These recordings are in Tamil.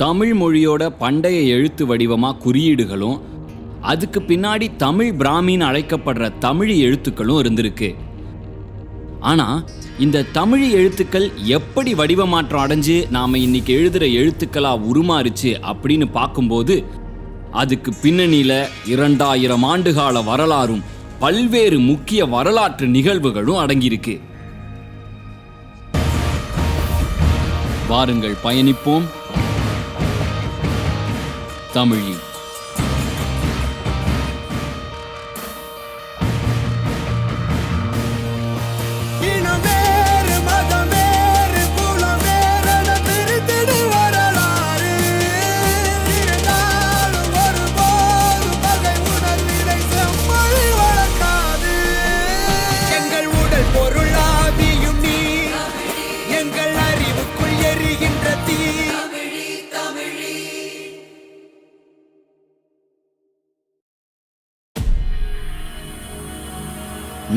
தமிழ் மொழியோட பண்டைய எழுத்து வடிவமாக குறியீடுகளும் அதுக்கு பின்னாடி தமிழ் பிராமின்னு அழைக்கப்படுற தமிழ் எழுத்துக்களும் இருந்திருக்கு. ஆனால் இந்த தமிழ் எழுத்துக்கள் எப்படி வடிவமாற்றம் அடைஞ்சு நாம் இன்னைக்கு எழுதுகிற எழுத்துக்களாக உருமாறுச்சு அப்படின்னு பார்க்கும்போது அதுக்கு பின்னணியில் 2000 ஆண்டுகால வரலாறும் பல்வேறு முக்கிய வரலாற்று நிகழ்வுகளும் அடங்கியிருக்கு. வாருங்கள் பயணிப்போம். தமிழி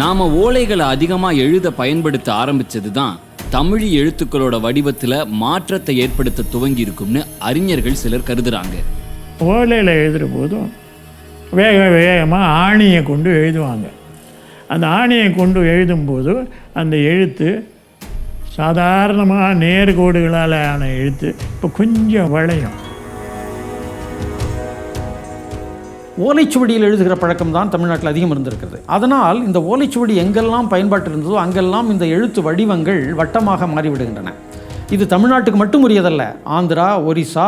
நாம ஓலைகளை அதிகமாக எழுத பயன்படுத்த ஆரம்பிச்சது தான் தமிழ் எழுத்துக்களோட வடிவத்தில் மாற்றத்தை ஏற்படுத்த துவங்கி இருக்கும்னு அறிஞர்கள் சிலர் கருதுறாங்க. ஓலையில் எழுதுகிற போதும் வேகமாக ஆணியை கொண்டு எழுதுவாங்க. அந்த ஆணியை கொண்டு எழுதும்போது அந்த எழுத்து சாதாரணமாக நேர்கோடுகளால் ஆன எழுத்து இப்போ கொஞ்சம் வளையும். ஓலைச்சுவடியில் எழுதுகிற பழக்கம் தான் தமிழ்நாட்டில் அதிகம் இருந்திருக்கிறது. அதனால் இந்த ஓலைச்சுவடி எங்கெல்லாம் பயன்பாட்டு இருந்ததோ அங்கெல்லாம் இந்த எழுத்து வடிவங்கள் வட்டமாக மாறிவிடுகின்றன. இது தமிழ்நாட்டுக்கு மட்டும் உரியதல்ல. ஆந்திரா, ஒரிசா,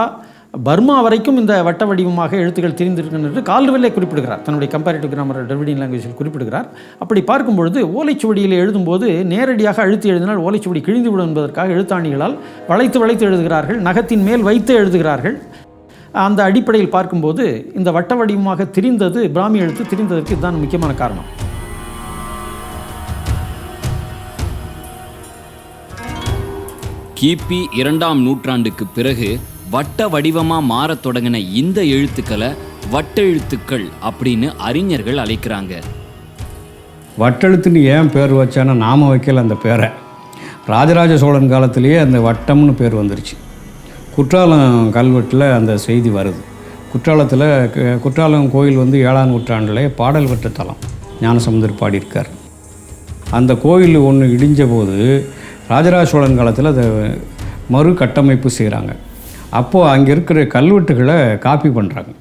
பர்மா வரைக்கும் இந்த வட்ட வடிவமாக எழுத்துக்கள் தெரிந்திருக்கின்றன என்று கால்டுவெல்லே குறிப்பிடுகிறார். தன்னுடைய கம்பேரிட்டிவ் கிராமர் டிராவிடியன் லாங்குவேஜில் குறிப்பிடுகிறார். அப்படி பார்க்கும்பொழுது ஓலைச்சுவடியில் எழுதும்போது நேரடியாக அழுத்தி எழுதினால் ஓலைச்சுவடி கிழிந்துவிடும் என்பதற்காக எழுத்தாணிகளால் வளைத்து வளைத்து எழுதுகிறார்கள், நகத்தின் மேல் வைத்து எழுதுகிறார்கள். அந்த அடிப்படையில் பார்க்கும்போது இந்த வட்ட வடிவமாக திரிந்தது, பிராமி எழுத்து திரிந்ததற்கு இதுதான் முக்கியமான காரணம். கிபி 2ஆம் நூற்றாண்டுக்கு பிறகு வட்ட வடிவமாக மாறத் தொடங்கின இந்த எழுத்துக்களை வட்டெழுத்துக்கள் அப்படின்னு அறிஞர்கள் அழைக்கிறாங்க. வட்டெழுத்துன்னு ஏன் பேர் வச்சானா நாம வைக்கல அந்த பேரை. ராஜராஜ சோழன் காலத்திலேயே அந்த வட்டம்னு பேர் வந்துருச்சு. குற்றாலம் கல்வெட்டில் அந்த செய்தி வருது. குற்றாலம் கோயில் 7ஆம் நூற்றாண்டில் பாடல் பெற்ற தலம். ஞானசமுந்தர் பாடியிருக்கார். அந்த கோயில் ஒன்று இடிஞ்ச போது ராஜராஜ சோழன் காலத்தில் அதை மறு கட்டமைப்பு செய்கிறாங்க. அப்போது அங்கே இருக்கிற கல்வெட்டுகளை காப்பி பண்ணுறாங்க.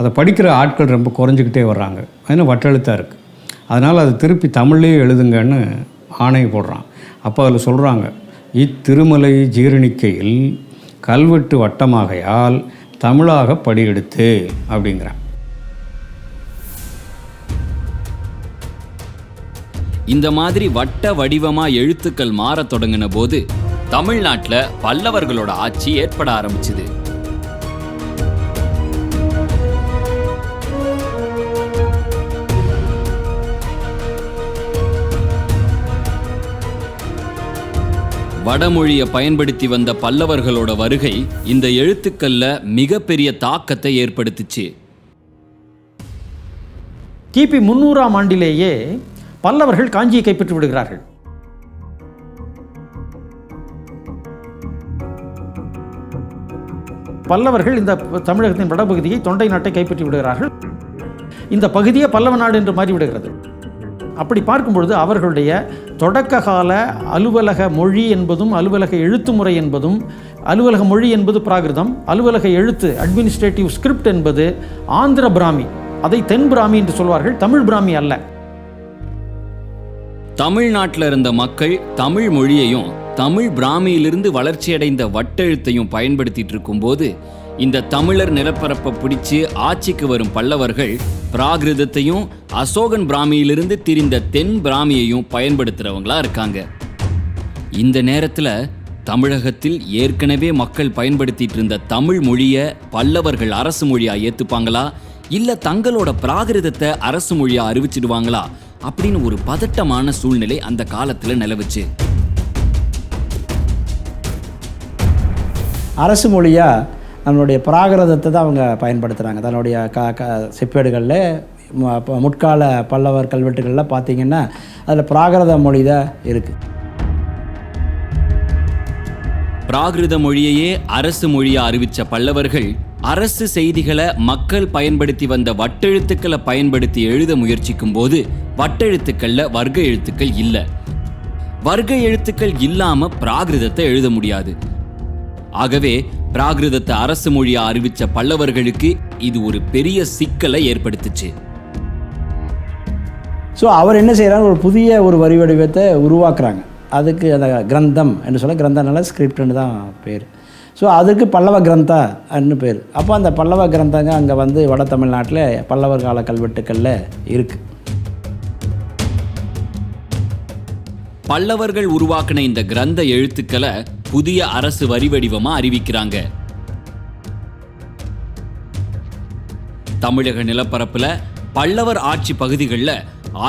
அதை படிக்கிற ஆட்கள் ரொம்ப குறைஞ்சிக்கிட்டே வர்றாங்க. ஏன்னா வட்டெழுத்தாக இருக்குது. அதனால் அதை திருப்பி தமிழ்லேயே எழுதுங்கன்னு ஆணை போடுறான். அப்போ அதில் சொல்கிறாங்க, இத்திருமலை ஜீரணிக்கையில் கல்வெட்டு வட்டமாகையால் தமிழாக படியெடுத்து அப்படிங்கிறான். இந்த மாதிரி வட்ட வடிவமாக எழுத்துக்கள் மாறத் தொடங்கின போது தமிழ்நாட்டில் பல்லவர்களோட ஆட்சி ஏற்பட ஆரம்பிச்சுது. வடமொழியை பயன்படுத்தி வந்த பல்லவர்களோட வருகை இந்த எழுத்துக்கள்ல மிகப்பெரிய தாக்கத்தை ஏற்படுத்துச்சு. கிபி 300ஆம் ஆண்டிலேயே பல்லவர்கள் காஞ்சியை கைப்பற்றி விடுகிறார்கள். பல்லவர்கள் இந்த தமிழகத்தின் வடபகுதியை, தொண்டை நாட்டை கைப்பற்றி விடுகிறார்கள். இந்த பகுதியே பல்லவ நாடு என்று மாறிவிடுகிறது. அப்படி பார்க்கும்பொழுது அவர்களுடைய தொடக்க கால அலுவலக மொழி என்பதும் அலுவலக எழுத்து முறை என்பதும், அலுவலக மொழி என்பது பிராகிருதம், அலுவலக எழுத்து அட்மினிஸ்ட்ரேட்டிவ் ஸ்கிரிப்ட் என்பது ஆந்திர பிராமி, அதை தென் பிராமி என்று சொல்வார்கள், தமிழ் பிராமி அல்ல. தமிழ்நாட்டில் இருந்த மக்கள் தமிழ் மொழியையும் தமிழ் பிராமியிலிருந்து வளர்ச்சியடைந்த வட்டெழுத்தையும் பயன்படுத்திட்டு இருக்கும்போது இந்த தமிழர் நிலப்பரப்பை பிடிச்சு ஆட்சிக்கு வரும் பல்லவர்கள் பிராகிருதத்தையும் அசோகன் பிராமியிலிருந்து திரிந்த தென் பிராமியையும் பயன்படுத்துகிறவங்களா இருக்காங்க. இந்த நேரத்தில் தமிழகத்தில் ஏற்கனவே மக்கள் பயன்படுத்திட்டு இருந்த தமிழ் மொழியை பல்லவர்கள் அரசு மொழியாக ஏற்றுப்பாங்களா, இல்லை தங்களோட பிராகிருதத்தை அரசு மொழியாக அறிவிச்சிடுவாங்களா அப்படின்னு ஒரு பதட்டமான சூழ்நிலை அந்த காலத்தில் நிலவுச்சு. அரசு மொழியாக நம்மளுடைய பிராகிருதத்தை தான் அவங்க பயன்படுத்துகிறாங்க. தன்னுடைய செப்பேடுகளில் முற்கால பல்லவர் கல்வெட்டுகளில் பார்த்திங்கன்னா அதில் பிராகிருத மொழி தான் இருக்குது. பிராகிருத மொழியையே அரசு மொழியா அறிவிச்ச பல்லவர்கள் அரசு செய்திகளை மக்கள் பயன்படுத்தி வந்த வட்டெழுத்துக்களை பயன்படுத்தி எழுத முயற்சிக்கும் போது வட்டெழுத்துக்கள்ல வர்க்க எழுத்துக்கள் இல்லை. வர்க்க எழுத்துக்கள் இல்லாம பிராகிருதத்தை எழுத முடியாது. ஆகவே பிராகிருதத்தை அரசு மொழியா அறிவிச்ச பல்லவர்களுக்கு இது ஒரு பெரிய சிக்கலை ஏற்படுத்துச்சு. ஸோ அவர் என்ன செய்கிறார், ஒரு புதிய ஒரு வரி வடிவத்தை உருவாக்குறாங்க. அதுக்கு அந்த கிரந்தம் என்று சொல்ல, கிரந்தனால ஸ்கிரிப்ட்னு தான் பேர். ஸோ அதுக்கு பல்லவ கிரந்தா அன்னு பேர். அப்போ அந்த பல்லவ கிரந்தங்க அங்கே வந்து வட தமிழ்நாட்டில் பல்லவர் கால கல்வெட்டுக்களில் இருக்குது. பல்லவர்கள் உருவாக்கின இந்த கிரந்த எழுத்துக்களை புதிய அரசு வரி வடிவமா அறிவிக்கிறாங்க. தமிழக நிலப்பரப்புல பல்லவர் ஆட்சி பகுதிகளில்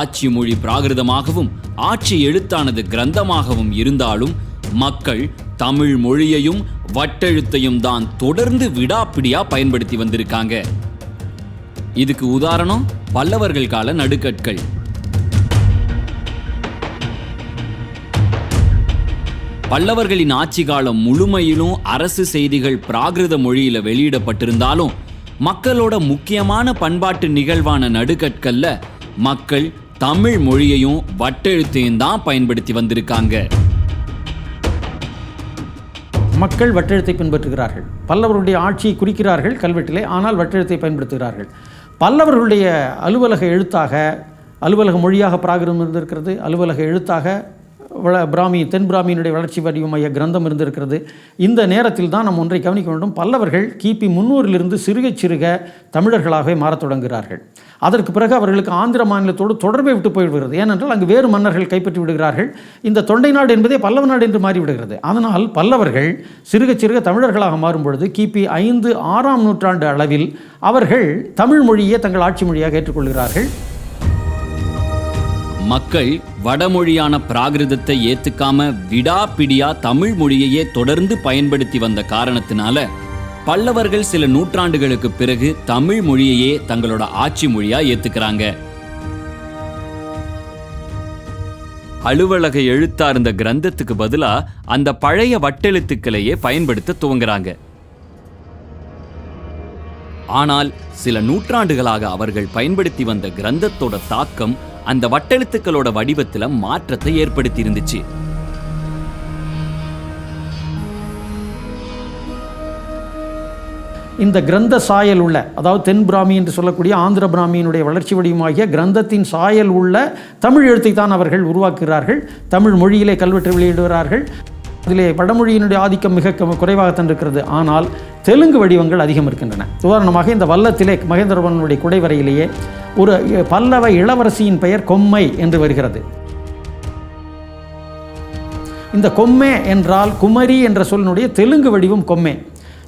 ஆட்சி மொழி பிராகிருதமாகவும் ஆட்சி எழுத்தானது கிரந்தமாகவும் இருந்தாலும் மக்கள் தமிழ் மொழியையும் வட்டெழுத்தையும் தான் தொடர்ந்து விடாப்பிடியா பயன்படுத்தி வந்திருக்காங்க. இதுக்கு உதாரணம் பல்லவர்கள் கால நடுக்கற்கள். பல்லவர்களின் ஆட்சி காலம் முழுமையிலும் அரசு செய்திகள் பிராகிருத மொழியில வெளியிடப்பட்டிருந்தாலும் மக்களோட முக்கியமான பண்பாட்டு நிகழ்வான நடுக்கற்கள்ல மக்கள் தமிழ் மொழியையும் வட்டெழுத்தையும் தான் பயன்படுத்தி வந்திருக்காங்க. மக்கள் வட்டெழுத்தை பின்பற்றுகிறார்கள். பல்லவருடைய ஆட்சியை குறிக்கிறார்கள் கல்வெட்டிலே, ஆனால் வட்டெழுத்தை பயன்படுத்துகிறார்கள். பல்லவர்களுடைய அலுவலக எழுத்தாக, அலுவலக மொழியாக பிராகிருதம் இருந்திருக்கிறது. அலுவலக எழுத்தாக தென் பிராமியினுடைய வளர்ச்சி வடிவமைய கிரந்தம் இருந்திருக்கிறது. இந்த நேரத்தில் தான் நாம் ஒன்றை கவனிக்க வேண்டும். பல்லவர்கள் கிபி 300 சிறுக சிறுக தமிழர்களாகவே மாறத் தொடங்குகிறார்கள். அதற்கு பிறகு அவர்களுக்கு ஆந்திர மாநிலத்தோடு தொடர்பை விட்டு போய்விடுகிறது. ஏனென்றால் அங்கு வேறு மன்னர்கள் கைப்பற்றி விடுகிறார்கள். இந்த தொண்டை நாடு என்பதே பல்லவ நாடு என்று மாறிவிடுகிறது. அதனால் பல்லவர்கள் சிறுக சிறுக தமிழர்களாக மாறும் பொழுது கிபி 5-6ஆம் நூற்றாண்டு அளவில் அவர்கள் தமிழ் மொழியே தங்கள் ஆட்சி மொழியாக ஏற்றுக்கொள்கிறார்கள். மக்கள் வடமொழியான பிராகிருதத்தை ஏத்துக்காம விடாப்பிடியா தமிழ் மொழியையே தொடர்ந்து பயன்படுத்தி வந்த காரணத்தினால பல்லவர்கள் சில நூற்றாண்டுகளுக்கு பிறகு தமிழ் மொழியையே தங்களோட ஆட்சி மொழியா ஏத்துக்கிறாங்க. அலுவலக எழுத்தா இருந்த கிரந்தத்துக்கு பதிலா அந்த பழைய வட்டெழுத்துக்களையே பயன்படுத்த துவங்குறாங்க. ஆனால் சில நூற்றாண்டுகளாக அவர்கள் பயன்படுத்தி வந்த கிரந்தத்தோட தாக்கம் அந்த வட்டெழுத்துக்களோட வடிவத்துல மாற்றத்தை ஏற்படுத்தி இருந்துச்சு. இந்த கிரந்த சாயல் உள்ள, அதாவது தென் பிராமி என்று சொல்லக்கூடிய ஆந்திர பிராமியினுடைய வளர்ச்சி வடிவமாகிய கிரந்தத்தின் சாயல் உள்ள தமிழ் எழுத்தை தான் அவர்கள் உருவாக்குகிறார்கள். தமிழ் மொழியிலே கல்வெட்டு வெளியிடுகிறார்கள். அதிலே வடமொழியினுடைய ஆதிக்கம் மிக குறைவாகத்தான் இருக்கிறது. ஆனால் தெலுங்கு வடிவங்கள் அதிகம் இருக்கின்றன. உதாரணமாக இந்த வல்லத்திலே மகேந்திரவர்மனுடைய குடைவரையிலேயே ஒரு பல்லவ இளவரசியின் பெயர் கொம்மை என்று வருகிறது. இந்த கொம்மே என்றால் குமரி என்ற சொல்லினுடைய தெலுங்கு வடிவம் கொம்மே.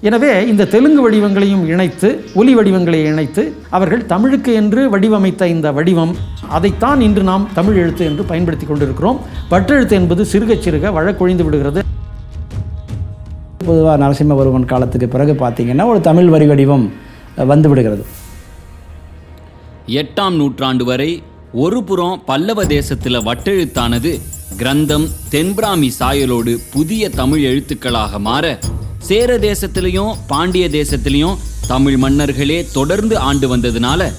எனவே இந்த தெலுங்கு வடிவங்களையும் இணைத்து, ஒலி வடிவங்களை இணைத்து அவர்கள் தமிழுக்கு என்று வடிவமைத்த இந்த வடிவம், அதைத்தான் இன்று நாம் தமிழ் எழுத்து என்று பயன்படுத்தி கொண்டிருக்கிறோம். வட்டெழுத்து என்பது சிறுக சிறுக வழக்கொழிந்து விடுகிறது. பொதுவாக நரசிம்மவர்மன் காலத்துக்கு பிறகு பார்த்தீங்கன்னா ஒரு தமிழ் வரி வடிவம் வந்து விடுகிறது. 8ஆம் நூற்றாண்டு வரை ஒரு புறம் பல்லவ தேசத்துல வட்டெழுத்தானது கிரந்தம் தென்பிராமி சாயலோடு புதிய தமிழ் எழுத்துக்களாக மாற, சேர தேசத்திலையும் பாண்டிய தேசத்திலையும் தமிழ் மன்னர்களே தொடர்ந்து ஆண்டு வந்ததுனால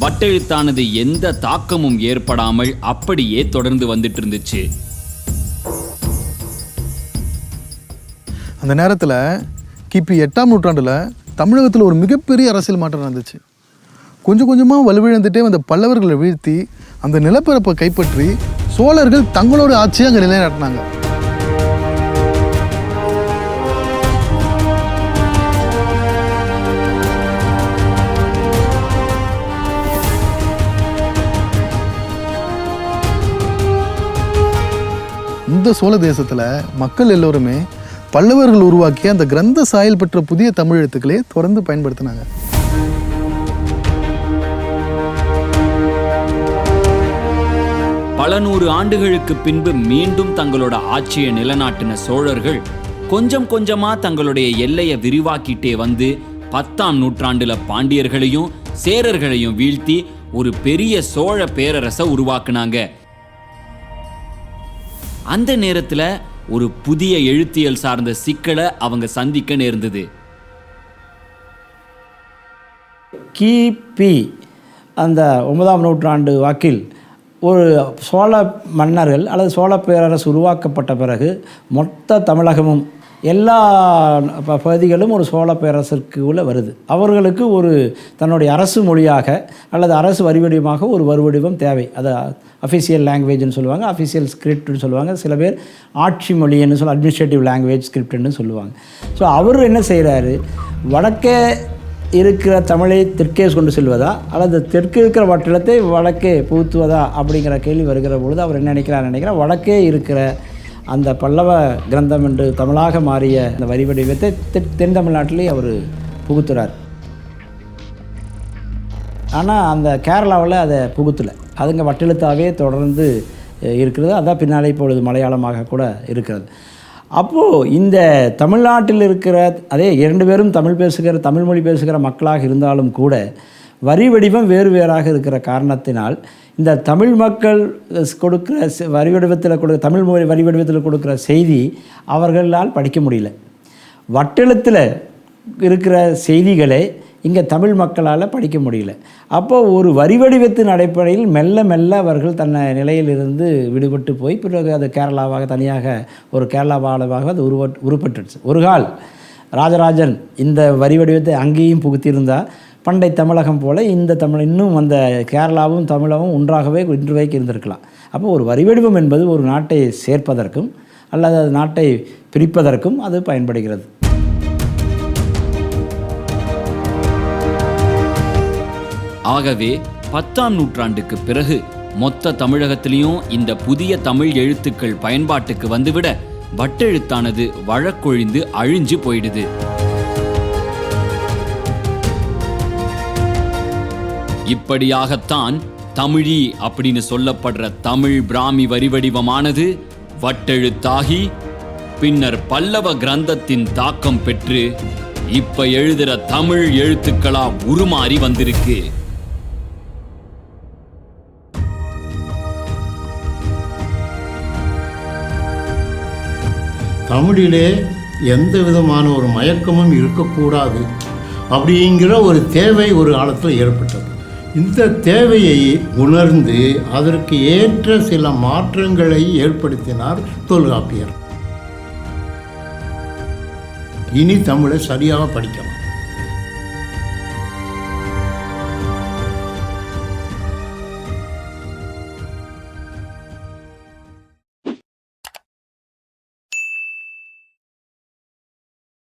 வட்டெழுத்தானது எந்த தாக்கமும் ஏற்படாமல் அப்படியே தொடர்ந்து வந்துட்டு இருந்துச்சு. அந்த நேரத்தில் கிபி 8ஆம் நூற்றாண்டில் தமிழகத்தில் ஒரு மிகப்பெரிய அரசியல் மாற்றம் நடந்துச்சு. கொஞ்சம் கொஞ்சமாக வலுவிழந்துட்டே வந்த பல்லவர்களை வீழ்த்தி அந்த நிலப்பரப்பை கைப்பற்றி சோழர்கள் தங்களோட ஆட்சியை அங்கே நிலைநாட்டினாங்க. இந்த சோழ தேசத்தில் மக்கள் எல்லோருமே பல்லவர்கள் உருவாக்கிய அந்த கிரந்த சாயல் பெற்ற புதிய தமிழ் எழுத்துக்களே தொடர்ந்து பயன்படுத்தினாங்க. பல நூறு ஆண்டுகளுக்கு பின்பு மீண்டும் தங்களோட ஆட்சியை நிலைநாட்டின சோழர்கள் கொஞ்சம் கொஞ்சமா தங்களுடைய எல்லையை விரிவாக்கிட்டே வந்து 10ஆம் நூற்றாண்டுல பாண்டியர்களையும் சேரர்களையும் வீழ்த்தி ஒரு பெரிய சோழ பேரரசை உருவாக்குனாங்க. அந்த நேரத்துல ஒரு புதிய எழுத்தியல் சார்ந்த சிக்கலை அவங்க சந்திக்க நேர்ந்தது. கிபி அந்த 9ஆம் நூற்றாண்டு வாக்கில் ஒரு சோழ மன்னர்கள் அல்லது சோழ பேரரசு உருவாக்கப்பட்ட பிறகு மொத்த தமிழகமும் எல்லா பகுதிகளும் ஒரு சோழ பேரரசிற்கு உள்ள வருது. அவர்களுக்கு ஒரு தன்னுடைய அரசு மொழியாக அல்லது அரசு வரிவடிவமாக ஒரு வரிவடிவம் தேவை. அது அஃபிஷியல் லாங்குவேஜ்னு சொல்லுவாங்க, அஃபிஷியல் ஸ்கிரிப்ட்னு சொல்லுவாங்க, சில பேர் ஆட்சி மொழின்னு சொல்ல அட்மினிஸ்ட்ரேட்டிவ் லாங்குவேஜ் ஸ்கிரிப்ட்னு சொல்லுவாங்க. ஸோ அவர் என்ன செய்கிறாரு, வடக்கே இருக்கிற தமிழை தெற்கே கொண்டு செல்வதா அல்லது தெற்கு இருக்கிற வட்டத்தை வடக்கே புகுத்துவதா அப்படிங்கிற கேள்வி வருகிற பொழுது அவர் என்ன நினைக்கிறார், வடக்கே இருக்கிற அந்த பல்லவ கிரந்தம் என்று தமிழாக மாறிய அந்த வரி வடிவத்தை தென் தமிழ்நாட்டிலே அவர் புகுத்துறார். ஆனால் அந்த கேரளாவில் அதை புகுத்தலை, அதுங்க வட்டெழுத்தாகவே தொடர்ந்து இருக்கிறது. அதான் பின்னாலே இப்பொழுது மலையாளமாக கூட இருக்கிறது. அப்போது இந்த தமிழ்நாட்டில் இருக்கிற அதே 2 பேரும் தமிழ் மொழி பேசுகிற மக்களாக இருந்தாலும் கூட வரி வடிவம் வேறு வேறாக இருக்கிற காரணத்தினால் இந்த தமிழ் மக்கள் கொடுக்குற வரி வடிவத்தில் தமிழ் மொழி வரி வடிவத்தில் கொடுக்குற செய்தி அவர்களால் படிக்க முடியல. வட்டெழுத்தில் இருக்கிற செய்திகளை இங்கே தமிழ் மக்களால் படிக்க முடியல. அப்போது ஒரு வரி வடிவத்தின் அடிப்படையில் மெல்ல மெல்ல அவர்கள் தன்னை நிலையிலிருந்து விடுபட்டு போய் பிறகு அது கேரளாவாக தனியாக ஒரு கேரளா பாடலாக அது உருப்பட்டுச்சு. ஒரு கால் ராஜராஜன் இந்த வரி வடிவத்தை அங்கேயும் புகுத்தியிருந்தால் பண்டை தமிழகம் போல் இந்த தமிழ் இன்னும் அந்த கேரளாவும் தமிழகம் ஒன்றாகவே இன்று வரைக்கும் இருந்திருக்கலாம். அப்போ ஒரு வரி வடிவம் என்பது ஒரு நாட்டை சேர்ப்பதற்கும் அல்லது அது நாட்டை பிரிப்பதற்கும் அது பயன்படுகிறது. ஆகவே 10ஆம் நூற்றாண்டுக்கு பிறகு மொத்த தமிழகத்திலையும் இந்த புதிய தமிழ் எழுத்துக்கள் பயன்பாட்டுக்கு வந்துவிட வட்டெழுத்தானது வழக்கொழிந்து அழிஞ்சு போயிடுது. இப்படியாகத்தான் தமிழி அப்படின்னு சொல்லப்படுற தமிழ் பிராமி வரிவடிவமானது வட்டெழுத்தாகி பின்னர் பல்லவ கிரந்தத்தின் தாக்கம் பெற்று இப்ப எழுதுற தமிழ் எழுத்துக்களா உருமாறி வந்திருக்கு. தமிழிலே எந்த விதமான ஒரு மயக்கமும் இருக்கக்கூடாது அப்படிங்கிற ஒரு தேவை ஒரு காலத்தில் ஏற்பட்டது. இந்த தேவையை உணர்ந்து அதற்கு ஏற்ற சில மாற்றங்களை ஏற்படுத்தினார் தொல்காப்பியர். இனி தமிழை சரியாக படிக்கலாம்.